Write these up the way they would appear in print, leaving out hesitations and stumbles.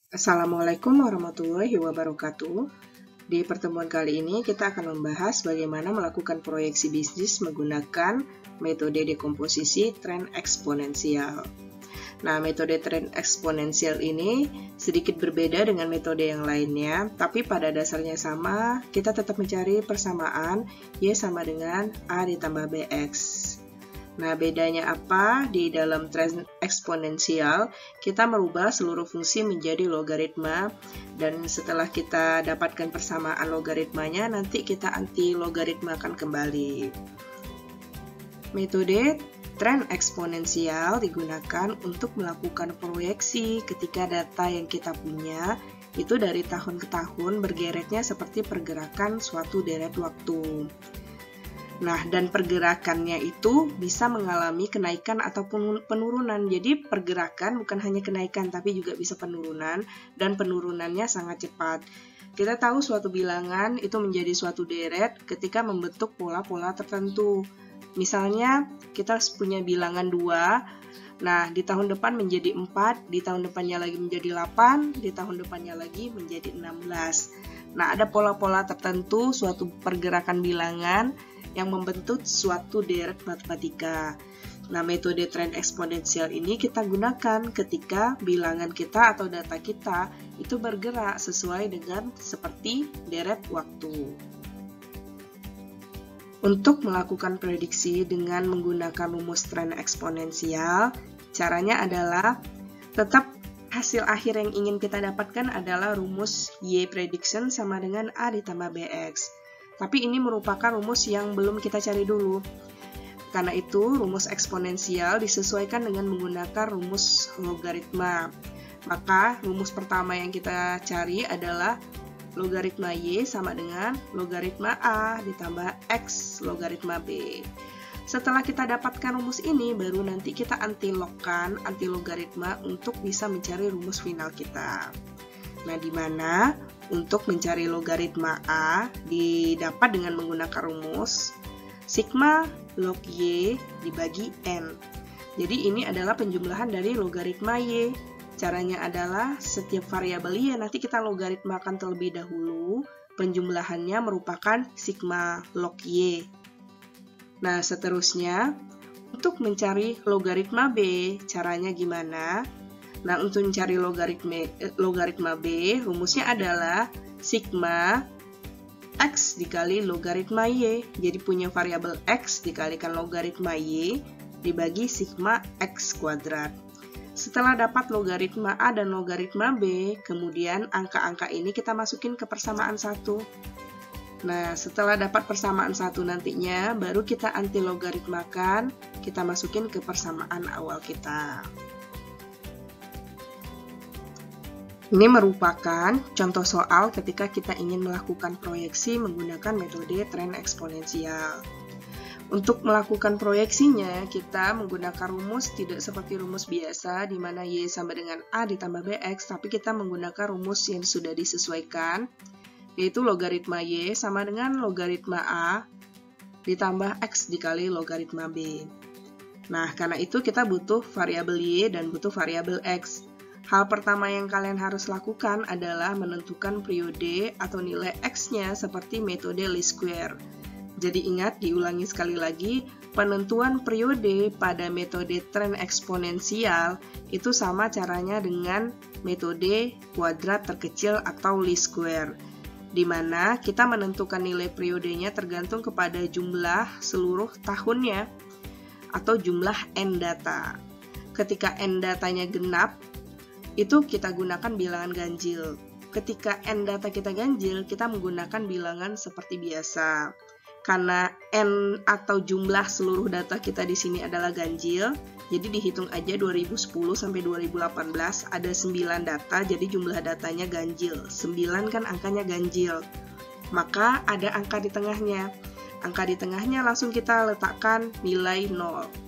Assalamualaikum warahmatullahi wabarakatuh. Di pertemuan kali ini kita akan membahas bagaimana melakukan proyeksi bisnis menggunakan metode dekomposisi tren eksponensial. Nah, metode tren eksponensial ini sedikit berbeda dengan metode yang lainnya, tapi pada dasarnya sama, kita tetap mencari persamaan Y sama dengan A ditambah BX. Nah, bedanya apa? Di dalam tren eksponensial, kita merubah seluruh fungsi menjadi logaritma, dan setelah kita dapatkan persamaan logaritmanya, nanti kita anti-logaritmakan kembali. Metode tren eksponensial digunakan untuk melakukan proyeksi ketika data yang kita punya itu dari tahun ke tahun bergereknya seperti pergerakan suatu deret waktu. Nah, dan pergerakannya itu bisa mengalami kenaikan ataupun penurunan. Jadi pergerakan bukan hanya kenaikan, tapi juga bisa penurunan, dan penurunannya sangat cepat. Kita tahu suatu bilangan itu menjadi suatu deret ketika membentuk pola-pola tertentu. Misalnya, kita punya bilangan 2, nah di tahun depan menjadi 4, di tahun depannya lagi menjadi 8, di tahun depannya lagi menjadi 16. Nah, ada pola-pola tertentu suatu pergerakan bilangan yang membentuk suatu deret matematika. Nah, metode tren eksponensial ini kita gunakan ketika bilangan kita atau data kita itu bergerak sesuai dengan seperti deret waktu. Untuk melakukan prediksi dengan menggunakan rumus tren eksponensial, caranya adalah tetap hasil akhir yang ingin kita dapatkan adalah rumus Y prediction sama dengan A ditambah BX. Tapi ini merupakan rumus yang belum kita cari dulu. Karena itu, rumus eksponensial disesuaikan dengan menggunakan rumus logaritma. Maka, rumus pertama yang kita cari adalah logaritma Y sama dengan logaritma A ditambah X logaritma B. Setelah kita dapatkan rumus ini, baru nanti kita anti-logkan, anti-logaritma untuk bisa mencari rumus final kita. Nah, di mana untuk mencari logaritma A didapat dengan menggunakan rumus sigma log Y dibagi N. Jadi ini adalah penjumlahan dari logaritma Y. Caranya adalah setiap variabel Y nanti kita logaritmakan terlebih dahulu. Penjumlahannya merupakan sigma log Y. Nah, seterusnya untuk mencari logaritma B, caranya gimana? Nah, untuk mencari logaritma B, rumusnya adalah sigma X dikali logaritma Y. Jadi punya variabel X dikalikan logaritma Y dibagi sigma X kuadrat. Setelah dapat logaritma A dan logaritma B, kemudian angka-angka ini kita masukin ke persamaan 1. Nah, setelah dapat persamaan 1 nantinya, baru kita anti-logaritmakan, kita masukin ke persamaan awal kita. Ini merupakan contoh soal ketika kita ingin melakukan proyeksi menggunakan metode tren eksponensial. Untuk melakukan proyeksinya, kita menggunakan rumus tidak seperti rumus biasa, di mana Y sama dengan A ditambah BX, tapi kita menggunakan rumus yang sudah disesuaikan, yaitu logaritma Y sama dengan logaritma A ditambah X dikali logaritma B. Nah, karena itu kita butuh variabel Y dan butuh variabel X. Hal pertama yang kalian harus lakukan adalah menentukan periode atau nilai X-nya seperti metode least square. Jadi ingat, diulangi sekali lagi, penentuan periode pada metode tren eksponensial itu sama caranya dengan metode kuadrat terkecil atau least square, di mana kita menentukan nilai periodenya tergantung kepada jumlah seluruh tahunnya atau jumlah N data. Ketika N datanya genap, itu kita gunakan bilangan ganjil. Ketika N data kita ganjil, kita menggunakan bilangan seperti biasa. Karena N atau jumlah seluruh data kita di sini adalah ganjil, jadi dihitung aja 2010 sampai 2018 ada 9 data, jadi jumlah datanya ganjil. 9 kan angkanya ganjil. Maka ada angka di tengahnya. Angka di tengahnya langsung kita letakkan nilai 0.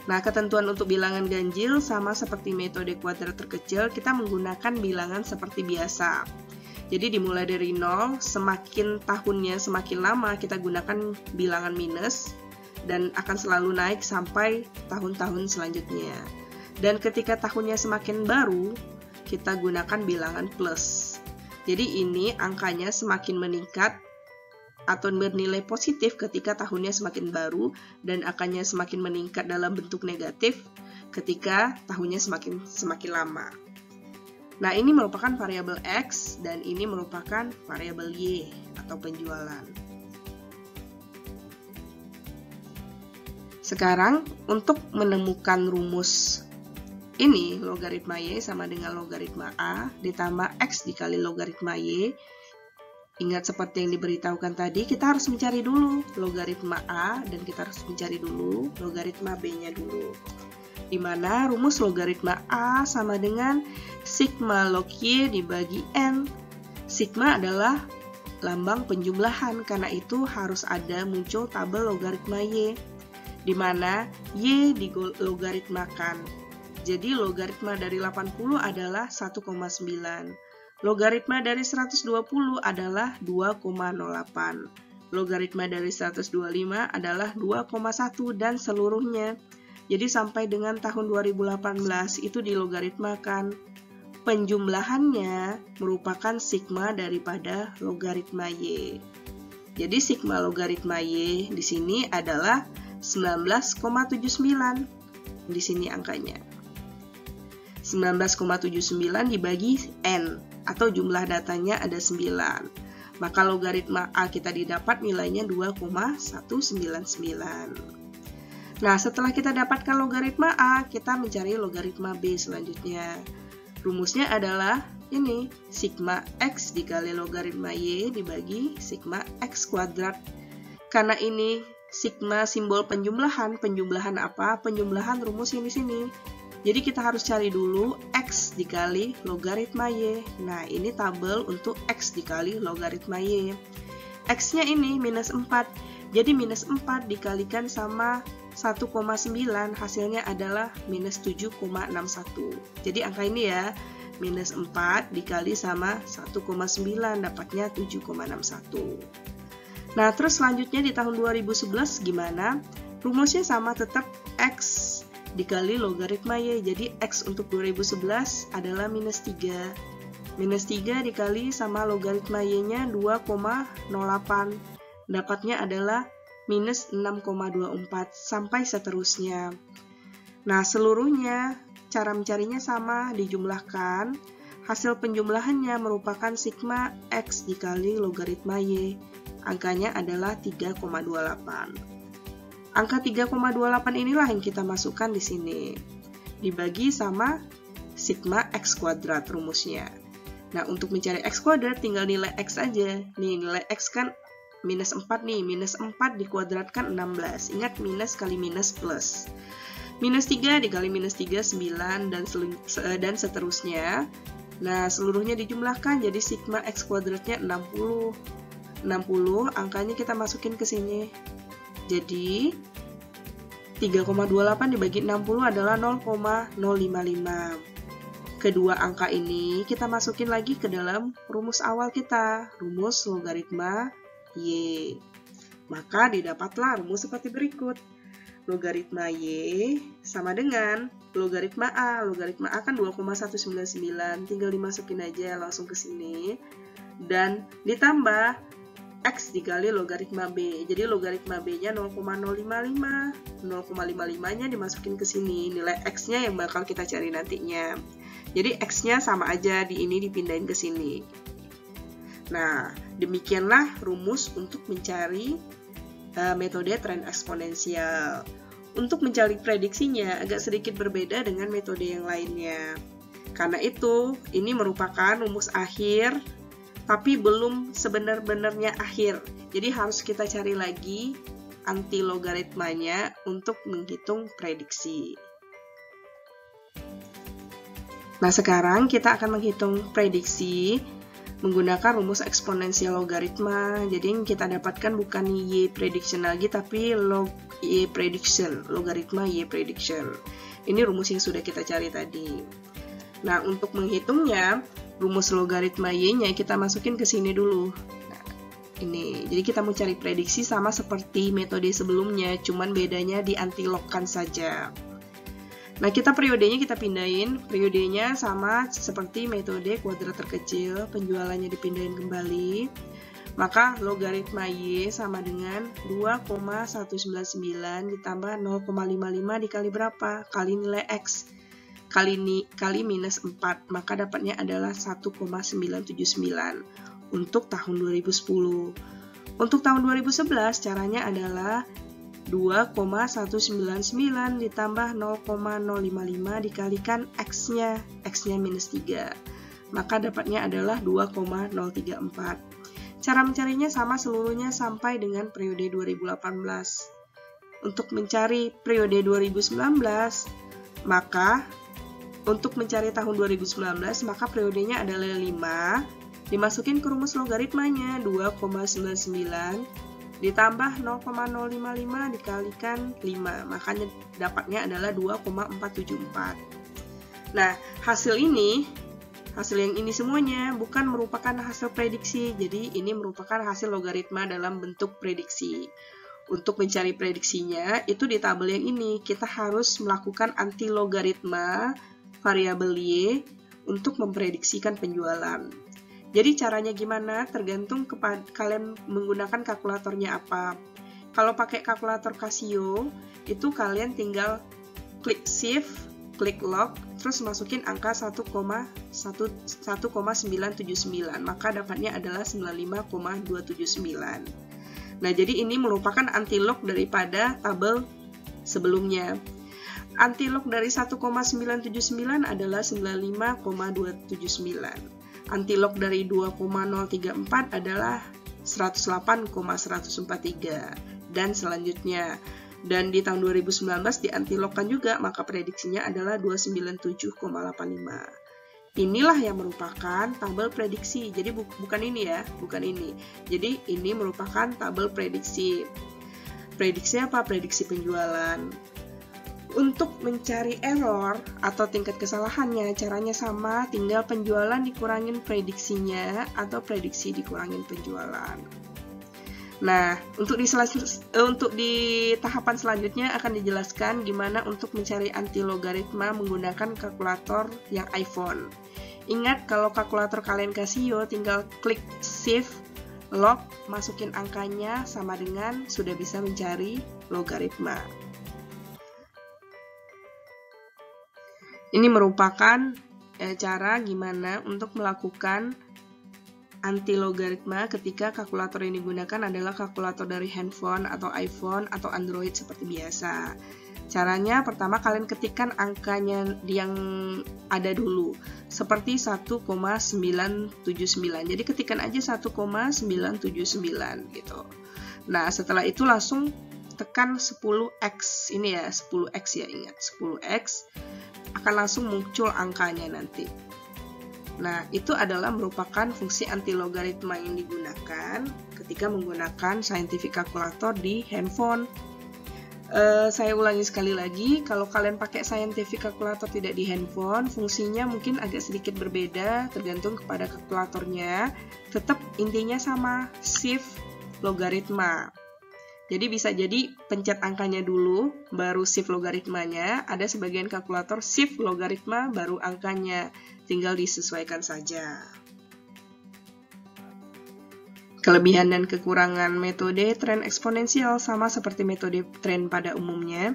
Nah, ketentuan untuk bilangan ganjil sama seperti metode kuadrat terkecil, kita menggunakan bilangan seperti biasa. Jadi dimulai dari 0, semakin tahunnya semakin lama kita gunakan bilangan minus, dan akan selalu naik sampai tahun-tahun selanjutnya. Dan ketika tahunnya semakin baru, kita gunakan bilangan plus. Jadi ini angkanya semakin meningkat atau bernilai positif ketika tahunnya semakin baru, dan angkanya semakin meningkat dalam bentuk negatif ketika tahunnya semakin lama. Nah, ini merupakan variabel X dan ini merupakan variabel Y atau penjualan. Sekarang untuk menemukan rumus ini, logaritma Y sama dengan logaritma A ditambah X dikali logaritma Y. Ingat seperti yang diberitahukan tadi, kita harus mencari dulu logaritma A dan kita harus mencari dulu logaritma B-nya dulu. Di mana rumus logaritma A sama dengan sigma log Y dibagi N. Sigma adalah lambang penjumlahan, karena itu harus ada muncul tabel logaritma Y, di mana Y dilogaritmakan. Jadi logaritma dari 80 adalah 1,9. Logaritma dari 120 adalah 2,08. Logaritma dari 125 adalah 2,1 dan seluruhnya. Jadi sampai dengan tahun 2018 itu dilogaritmakan. Penjumlahannya merupakan sigma daripada logaritma Y. Jadi sigma logaritma Y di sini adalah 19,79. Di sini angkanya. 19,79 dibagi N, atau jumlah datanya ada 9. Maka logaritma A kita didapat nilainya 2,199. Nah, setelah kita dapatkan logaritma A, kita mencari logaritma B selanjutnya. Rumusnya adalah ini, sigma X dikali logaritma Y dibagi sigma X kuadrat. Karena ini sigma simbol penjumlahan apa? Penjumlahan rumus yang di sini. Jadi kita harus cari dulu X dikali logaritma Y. Nah, ini tabel untuk X dikali logaritma Y. X-nya ini minus 4. Jadi minus 4 dikalikan sama 1,9, hasilnya adalah minus 7,61. Jadi angka ini ya, minus 4 dikali sama 1,9, dapatnya 7,61. Nah, terus selanjutnya di tahun 2011 gimana? Rumusnya sama, tetap X dikali logaritma Y. Jadi X untuk 2011 adalah minus 3. Minus 3 dikali sama logaritma Y-nya 2,08. Dapatnya adalah minus 6,24 sampai seterusnya. Nah, seluruhnya cara mencarinya sama, dijumlahkan. Hasil penjumlahannya merupakan sigma X dikali logaritma Y. Angkanya adalah 3,28. Angka 3,28 inilah yang kita masukkan di sini. Dibagi sama sigma X kuadrat rumusnya. Nah, untuk mencari X kuadrat tinggal nilai X aja. Nih, nilai X kan minus 4 nih. Minus 4 dikuadratkan 16. Ingat, minus kali minus plus. Minus 3 dikali minus 3, 9, dan seterusnya. Nah, seluruhnya dijumlahkan jadi sigma X kuadratnya 60. 60, angkanya kita masukin ke sini. Jadi 3,28 dibagi 60 adalah 0,055. Kedua angka ini kita masukin lagi ke dalam rumus awal kita, rumus logaritma Y. Maka didapatlah rumus seperti berikut. Logaritma Y sama dengan logaritma A. Logaritma A kan 2,199, tinggal dimasukin aja langsung ke sini. Dan ditambah X dikali logaritma B. Jadi logaritma B-nya 0,055. 0,55-nya dimasukin ke sini. Nilai X-nya yang bakal kita cari nantinya. Jadi X-nya sama aja, di ini dipindahin ke sini. Nah, demikianlah rumus untuk mencari metode tren eksponensial. Untuk mencari prediksinya agak sedikit berbeda dengan metode yang lainnya. Karena itu, ini merupakan rumus akhir tapi belum sebenar-benarnya akhir. Jadi harus kita cari lagi anti logaritmanya untuk menghitung prediksi. Nah, sekarang kita akan menghitung prediksi menggunakan rumus eksponensial logaritma. Jadi yang kita dapatkan bukan Y prediction lagi, tapi log Y prediction, logaritma Y prediction. Ini rumus yang sudah kita cari tadi. Nah, untuk menghitungnya, rumus logaritma Y-nya kita masukin ke sini dulu. Nah, ini. Jadi kita mau cari prediksi sama seperti metode sebelumnya, cuman bedanya di anti-log-kan saja. Nah, periodenya kita pindahin. Periodenya sama seperti metode kuadrat terkecil, penjualannya dipindahin kembali. Maka logaritma Y sama dengan 2,199 ditambah 0,55 dikali berapa? Kali nilai X. Kali minus 4. Maka dapatnya adalah 1,979 untuk tahun 2010. Untuk tahun 2011 caranya adalah 2,199 ditambah 0,055 dikalikan X-nya. X-nya minus 3. Maka dapatnya adalah 2,034. Cara mencarinya sama seluruhnya sampai dengan periode 2018. Untuk mencari periode 2019, maka untuk mencari tahun 2019, maka periodenya adalah 5. Dimasukin ke rumus logaritmanya 2,99 ditambah 0,055 dikalikan 5, makanya dapatnya adalah 2,474. Nah, hasil yang ini semuanya bukan merupakan hasil prediksi, jadi ini merupakan hasil logaritma dalam bentuk prediksi. Untuk mencari prediksinya, itu di tabel yang ini, kita harus melakukan anti-logaritma variabel Y untuk memprediksikan penjualan. Jadi caranya gimana? Tergantung kepada kalian menggunakan kalkulatornya apa. Kalau pakai kalkulator Casio, itu kalian tinggal klik shift, klik log, terus masukin angka 1,979, maka dapatnya adalah 95,279. Nah, jadi ini merupakan anti-log daripada tabel sebelumnya. Anti-log dari 1,979 adalah 95,279. Anti-log dari 2,034 adalah 108,143 dan selanjutnya. Dan di tahun 2019 di anti-logkan juga, maka prediksinya adalah 297,85. Inilah yang merupakan tabel prediksi. Jadi bukan ini ya, bukan ini. Jadi ini merupakan tabel prediksi. Prediksi apa? Prediksi penjualan. Untuk mencari error atau tingkat kesalahannya, caranya sama, tinggal penjualan dikurangin prediksinya atau prediksi dikurangin penjualan. Nah, untuk di tahapan selanjutnya akan dijelaskan gimana untuk mencari anti-logaritma menggunakan kalkulator yang iPhone. Ingat, kalau kalkulator kalian Casio, tinggal klik shift, log, masukin angkanya sama dengan sudah bisa mencari logaritma. Ini merupakan cara gimana untuk melakukan anti-logaritma ketika kalkulator yang digunakan adalah kalkulator dari handphone atau iPhone atau Android seperti biasa. Caranya pertama kalian ketikkan angkanya yang ada dulu, seperti 1,979. Jadi ketikkan aja 1,979 gitu. Nah, setelah itu langsung tekan 10x. Ini ya, 10x ya, ingat 10x. Akan langsung muncul angkanya nanti. Nah, itu adalah merupakan fungsi anti-logaritma yang digunakan ketika menggunakan scientific calculator di handphone. Saya ulangi sekali lagi, kalau kalian pakai scientific calculator tidak di handphone, fungsinya mungkin agak sedikit berbeda tergantung kepada kalkulatornya. Tetap intinya sama, shift logaritma. Jadi bisa jadi pencet angkanya dulu, baru shift logaritmanya. Ada sebagian kalkulator shift logaritma, baru angkanya. Tinggal disesuaikan saja. Kelebihan dan kekurangan metode tren eksponensial sama seperti metode tren pada umumnya.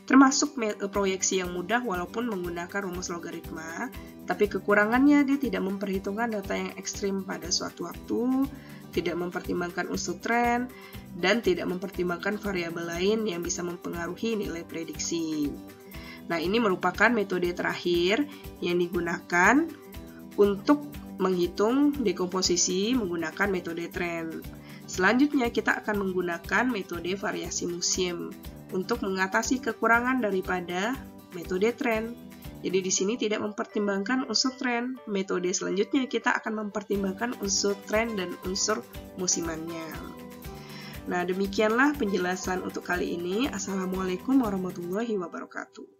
Termasuk proyeksi yang mudah walaupun menggunakan rumus logaritma. Tapi kekurangannya dia tidak memperhitungkan data yang ekstrim pada suatu waktu, tidak mempertimbangkan unsur tren, dan tidak mempertimbangkan variabel lain yang bisa mempengaruhi nilai prediksi. Nah, ini merupakan metode terakhir yang digunakan untuk menghitung dekomposisi menggunakan metode tren. Selanjutnya, kita akan menggunakan metode variasi musim untuk mengatasi kekurangan daripada metode tren. Jadi di sini tidak mempertimbangkan unsur tren. Metode selanjutnya kita akan mempertimbangkan unsur tren dan unsur musimannya. Nah, demikianlah penjelasan untuk kali ini. Assalamualaikum warahmatullahi wabarakatuh.